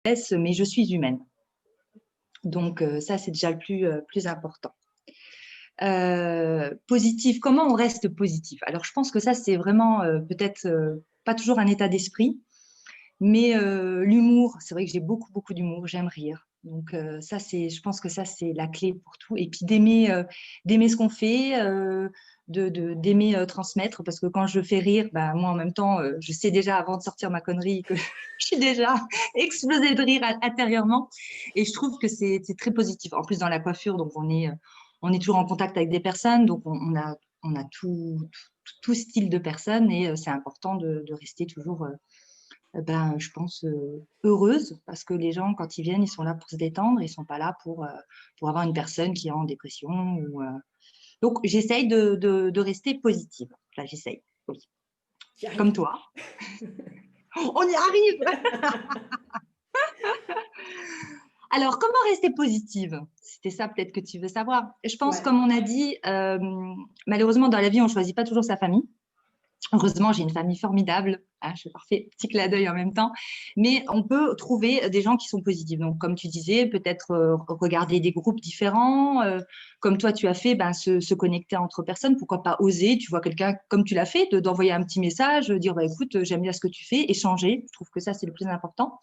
mais je suis humaine. Donc, ça, c'est déjà le plus important. Positif, comment on reste positif? Alors, je pense que ça, c'est vraiment peut-être pas toujours un état d'esprit, mais l'humour, c'est vrai que j'ai beaucoup, beaucoup d'humour, j'aime rire. Donc, ça, je pense que ça, c'est la clé pour tout. Et puis, d'aimer ce qu'on fait, d'aimer transmettre, parce que quand je fais rire, bah, moi, en même temps, je sais déjà avant de sortir ma connerie que je suis déjà explosée de rire intérieurement. Et je trouve que c'est très positif. En plus, dans la coiffure, donc on est toujours en contact avec des personnes, donc on a tout style de personnes et c'est important de rester toujours je pense, heureuse, parce que les gens, quand ils viennent, ils sont là pour se détendre, ils ne sont pas là pour avoir une personne qui est en dépression. Donc, j'essaye de rester positive. Là, j'essaye, oui. J'y arrive. Comme toi. On y arrive. Alors, comment rester positive? C'était ça peut-être que tu veux savoir. Je pense, Ouais. comme on a dit, malheureusement, dans la vie, on ne choisit pas toujours sa famille. Heureusement, j'ai une famille formidable. Ah, je fais parfait, petit clin d'œil en même temps. Mais on peut trouver des gens qui sont positifs. Donc, comme tu disais, peut-être regarder des groupes différents. Comme toi, tu as fait, se connecter entre personnes. Pourquoi pas oser? Tu vois quelqu'un, comme tu l'as fait, d'envoyer un petit message, dire écoute, j'aime bien ce que tu fais, échanger. Je trouve que ça, c'est le plus important.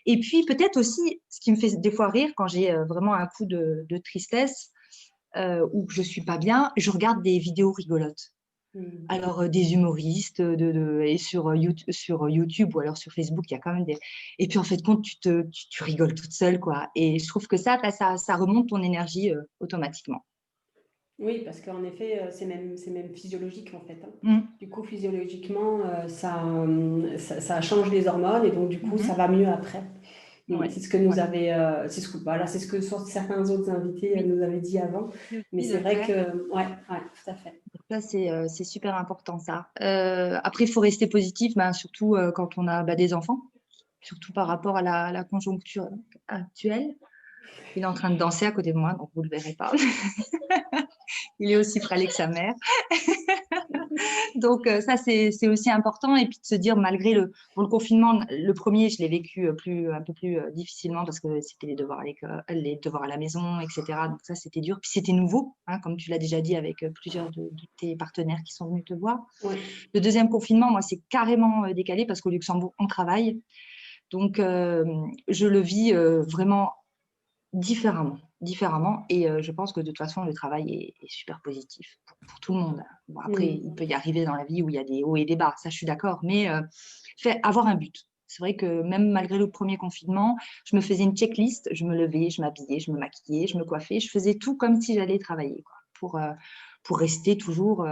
Et puis, peut-être aussi, ce qui me fait des fois rire, quand j'ai vraiment un coup de tristesse ou que je ne suis pas bien, je regarde des vidéos rigolotes. Alors, des humoristes et sur YouTube ou alors sur Facebook, il y a quand même des… Et puis, en fait, compte, tu rigoles toute seule, quoi. Et je trouve que ça remonte ton énergie automatiquement. Oui, parce qu'en effet, c'est même physiologique, en fait, hein. Mm. Du coup, physiologiquement, ça change les hormones et donc, du coup, ça va mieux après. Ouais. C'est ce que nous Ouais. avait, c'est ce que certains autres invités Oui, nous avaient dit avant. je Mais suis c'est le vrai faire. que, ouais, tout à fait. Ça, c'est super important, ça. Après, il faut rester positif, surtout quand on a des enfants, surtout par rapport à la conjoncture actuelle. Il est en train de danser à côté de moi, donc vous ne le verrez pas. Il est aussi frêle que sa mère. Donc, ça, c'est aussi important. Et puis de se dire, malgré le confinement, le premier, je l'ai vécu un peu plus difficilement parce que c'était les devoirs les devoirs à la maison, etc. Donc, ça, c'était dur. Puis c'était nouveau, hein, comme tu l'as déjà dit, avec plusieurs de tes partenaires qui sont venus te voir. Ouais. Le deuxième confinement, moi, c'est carrément décalé parce qu'au Luxembourg, on travaille. Donc, je le vis vraiment différemment. Et je pense que de toute façon, le travail est super positif pour tout le monde. Bon, après, il peut y arriver dans la vie où il y a des hauts et des bas, ça je suis d'accord, mais avoir un but. C'est vrai que même malgré le premier confinement, je me faisais une checklist, je me levais, je m'habillais, je me maquillais, je me coiffais, je faisais tout comme si j'allais travailler, quoi, pour rester toujours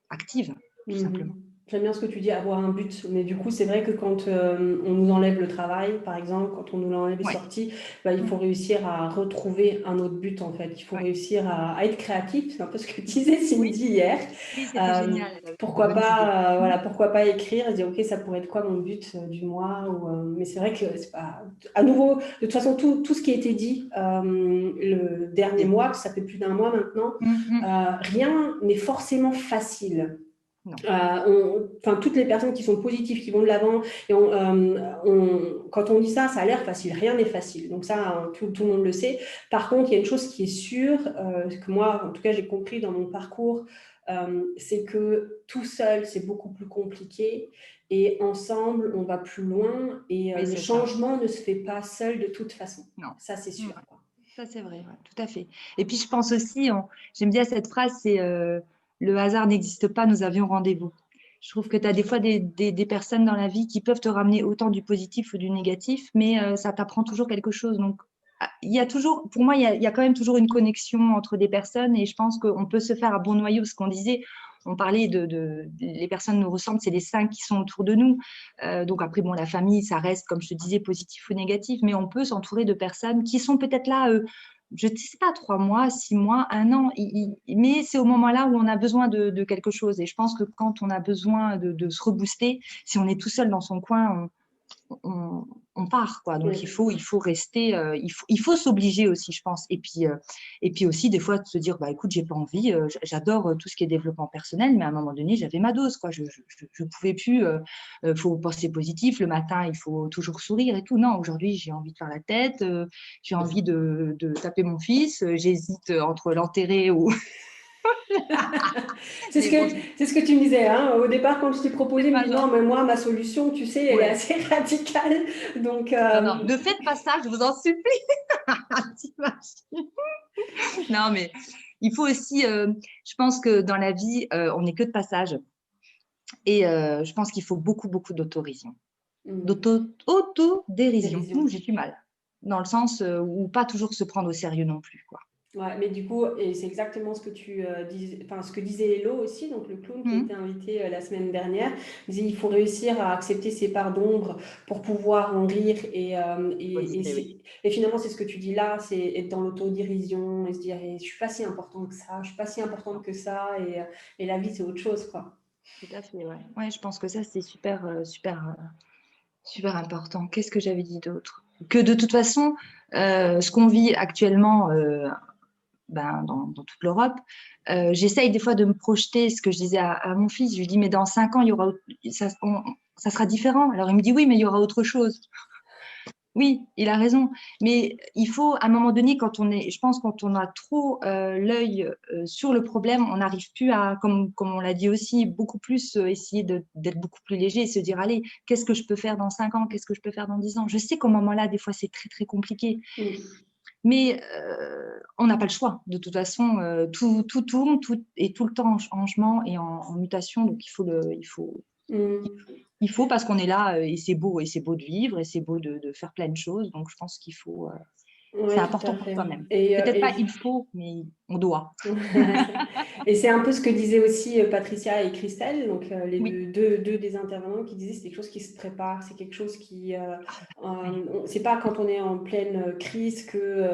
active, tout simplement. J'aime bien ce que tu dis, avoir un but. Mais du coup, c'est vrai que quand on nous enlève le travail, par exemple, quand on nous enlève les Ouais. sorties, il faut réussir à retrouver un autre but, en fait. Il faut Ouais. réussir à être créatif. C'est un peu ce que disait Cindy hier. Oui, c'était génial. Elle avait Pourquoi de bonnes idées. pas, pourquoi pas écrire et dire, OK, ça pourrait être quoi mon but du mois mais c'est vrai que c'est pas… À nouveau, de toute façon, tout ce qui a été dit le dernier mois, ça fait plus d'un mois maintenant, rien n'est forcément facile. Non. Toutes les personnes qui sont positives, qui vont de l'avant, et quand on dit ça, ça a l'air facile. Rien n'est facile. Donc ça, tout le monde le sait. Par contre, il y a une chose qui est sûre, que moi, en tout cas, j'ai compris dans mon parcours, c'est que tout seul, c'est beaucoup plus compliqué. Et ensemble, on va plus loin. Et Oui, le changement ne se fait pas seul de toute façon. Non. Ça, c'est sûr. Ouais. Ça, c'est vrai, ouais, tout à fait. Et puis, je pense aussi, j'aime bien cette phrase, c'est le hasard n'existe pas, nous avions rendez-vous. Je trouve que tu as des fois des personnes dans la vie qui peuvent te ramener autant du positif ou du négatif, mais ça t'apprend toujours quelque chose. Donc, il y a toujours, pour moi, il y a quand même toujours une connexion entre des personnes et je pense qu'on peut se faire un bon noyau, ce qu'on disait. On parlait les personnes nous ressemblent, c'est les 5 qui sont autour de nous. Donc après, bon, la famille, ça reste, comme je te disais, positif ou négatif, mais on peut s'entourer de personnes qui sont peut-être là, je ne sais pas, 3 mois, 6 mois, 1 an, mais c'est au moment-là où on a besoin de quelque chose. Et je pense que quand on a besoin de se rebooster, si on est tout seul dans son coin, on on part, quoi. Donc, Oui. il faut rester, il faut s'obliger aussi, je pense. Et puis aussi, des fois, de se dire, bah, écoute, j'ai pas envie, j'adore tout ce qui est développement personnel, mais à un moment donné, j'avais ma dose, quoi. Je pouvais plus, faut penser positif. Le matin, il faut toujours sourire et tout. Non, aujourd'hui, j'ai envie de faire la tête, j'ai envie de taper mon fils, j'hésite entre l'enterrer ou… C'est Mais bon, ce que tu me disais, hein. Au départ, quand je t'ai proposé, c'est je me pas dis grave. non, mais moi, ma solution, tu sais, elle est Ouais. assez radicale. Donc, Non, ne faites pas ça, je vous en supplie. T'imagines. Non, mais il faut aussi, je pense que dans la vie, on n'est que de passage. Et je pense qu'il faut beaucoup, beaucoup d'autodérision. Autodérision. dérision. J'ai du mal. Dans le sens où pas toujours se prendre au sérieux non plus, quoi. Ouais, mais du coup, et c'est exactement ce que tu ce que disait Hello aussi, donc le clown qui était invité la semaine dernière. Il disait il faut réussir à accepter ses parts d'ombre pour pouvoir en rire Oui. et finalement c'est ce que tu dis là, c'est être dans l'autodérision et se dire je suis pas si important que ça, je suis pas si importante que ça et la vie c'est autre chose quoi. Tout à fait, ouais. Ouais, je pense que ça c'est super, super important. Qu'est-ce que j'avais dit d'autre? Que de toute façon, ce qu'on vit actuellement dans toute l'Europe, j'essaye des fois de me projeter, ce que je disais à mon fils, je lui dis, mais dans 5 ans, ça sera différent. Alors il me dit, oui, mais il y aura autre chose. Oui, il a raison. Mais il faut, à un moment donné, je pense, quand on a trop l'œil sur le problème, on n'arrive plus à, comme on l'a dit aussi, beaucoup plus essayer d'être beaucoup plus léger et se dire, allez, qu'est-ce que je peux faire dans 5 ans? Qu'est-ce que je peux faire dans 10 ans? Je sais qu'au moment-là, des fois, c'est très, très compliqué. Mais on n'a pas le choix. De toute façon, tout tourne, tout est tout le temps en changement et en mutation. Donc, il faut parce qu'on est là et c'est beau de vivre et c'est beau de faire plein de choses. Donc, je pense qu'il faut. C'est Oui, tout important à pour fait. toi-même. Et, Peut-être pas il faut, mais on doit. et c'est un peu ce que disaient aussi Patricia et Christelle, donc les Oui. deux des intervenants qui disaient c'est quelque chose qui se prépare, c'est quelque chose qui... Oui. c'est pas quand on est en pleine crise que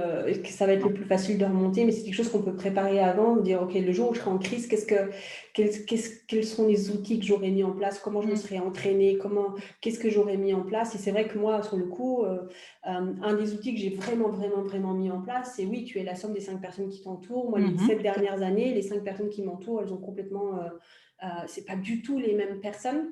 ça va être le Non. plus facile de remonter, mais c'est quelque chose qu'on peut préparer avant, de dire ok, le jour où je serai en crise, quels seront les outils que j'aurais mis en place, comment je me serais entraînée, qu'est-ce que j'aurais mis en place. Et c'est vrai que moi, sur le coup, un des outils que j'ai vraiment, vraiment, vraiment mis en place, c'est oui, tu es la somme des 5 personnes qui t'entourent. Moi, les 7 dernières années, les 5 personnes qui m'entourent, elles ont complètement... c'est pas du tout les mêmes personnes.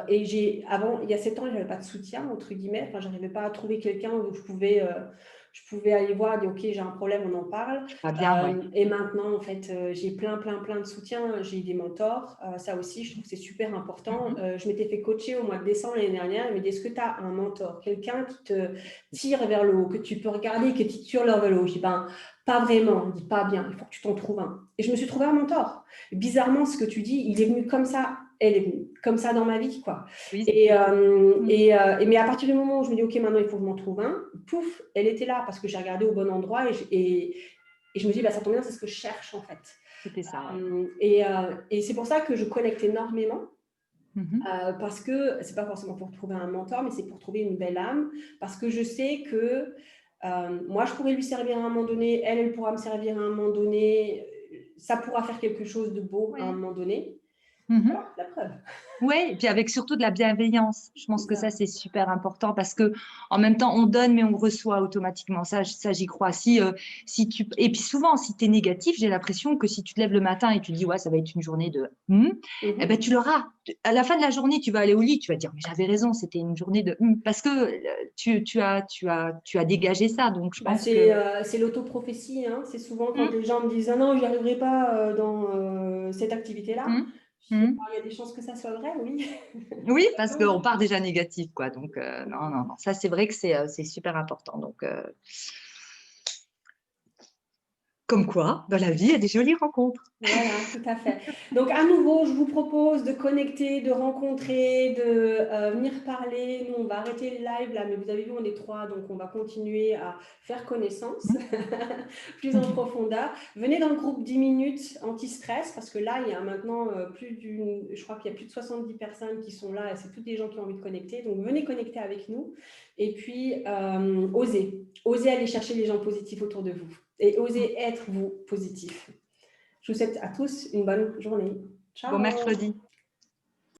Et il y a 7 ans, je n'avais pas de soutien, entre guillemets. Enfin, je n'arrivais pas à trouver quelqu'un où je pouvais aller voir, dire, OK, j'ai un problème, on en parle. Pas bien, ouais. Et maintenant, en fait, j'ai plein de soutien. J'ai des mentors. Ça aussi, je trouve que c'est super important. Je m'étais fait coacher au mois de décembre l'année dernière. Elle me dit, est-ce que tu as un mentor, quelqu'un qui te tire vers le haut, que tu peux regarder, que tu tires vers le haut? Je dis, ben, pas vraiment. Elle dit, pas bien, il faut que tu t'en trouves un. Et je me suis trouvé un mentor. Et bizarrement, ce que tu dis, il est venu comme ça. Elle est venue comme ça dans ma vie, quoi. Oui, Mais à partir du moment où je me dis, OK, maintenant, il faut que je m'en trouve un, pouf, elle était là parce que j'ai regardé au bon endroit et je me dis, bah, ça tombe bien, c'est ce que je cherche, en fait. c'était ça. Et c'est pour ça que je connecte énormément. Parce que c'est pas forcément pour trouver un mentor, mais c'est pour trouver une belle âme. Parce que je sais que moi, je pourrais lui servir à un moment donné, elle pourra me servir à un moment donné. Ça pourra faire quelque chose de beau à un moment donné. Voilà, la preuve. Oui, et puis avec surtout de la bienveillance. Je pense que ça, c'est super important parce que en même temps, on donne, mais on reçoit automatiquement. Ça j'y crois. Et puis souvent, si tu es négatif, j'ai l'impression que si tu te lèves le matin et tu dis, ouais, ça va être une journée de eh ben, tu l'auras. À la fin de la journée, tu vas aller au lit, tu vas dire, mais j'avais raison, c'était une journée de parce que tu as dégagé ça. Donc, je pense que. C'est l'autoprophétie, hein. C'est souvent quand les gens me disent ah non, j'y arriverai pas dans cette activité-là. Il y a des chances que ça soit vrai, oui. Oui, parce qu'on part déjà négatif, quoi. Donc, non. Ça, c'est vrai que c'est super important. Donc, comme quoi, dans la vie, il y a des jolies rencontres. Voilà, tout à fait. Donc, à nouveau, je vous propose de connecter, de rencontrer, de venir parler. Nous, on va arrêter le live là, mais vous avez vu, on est 3, donc on va continuer à faire connaissance plus en profondeur. Venez dans le groupe 10 minutes anti-stress, parce que là, il y a maintenant je crois qu'il y a plus de 70 personnes qui sont là, et c'est toutes les gens qui ont envie de connecter. Donc, venez connecter avec nous. Et puis, osez aller chercher les gens positifs autour de vous. Et osez être vous positif. Je vous souhaite à tous une bonne journée. Ciao. Bon mercredi.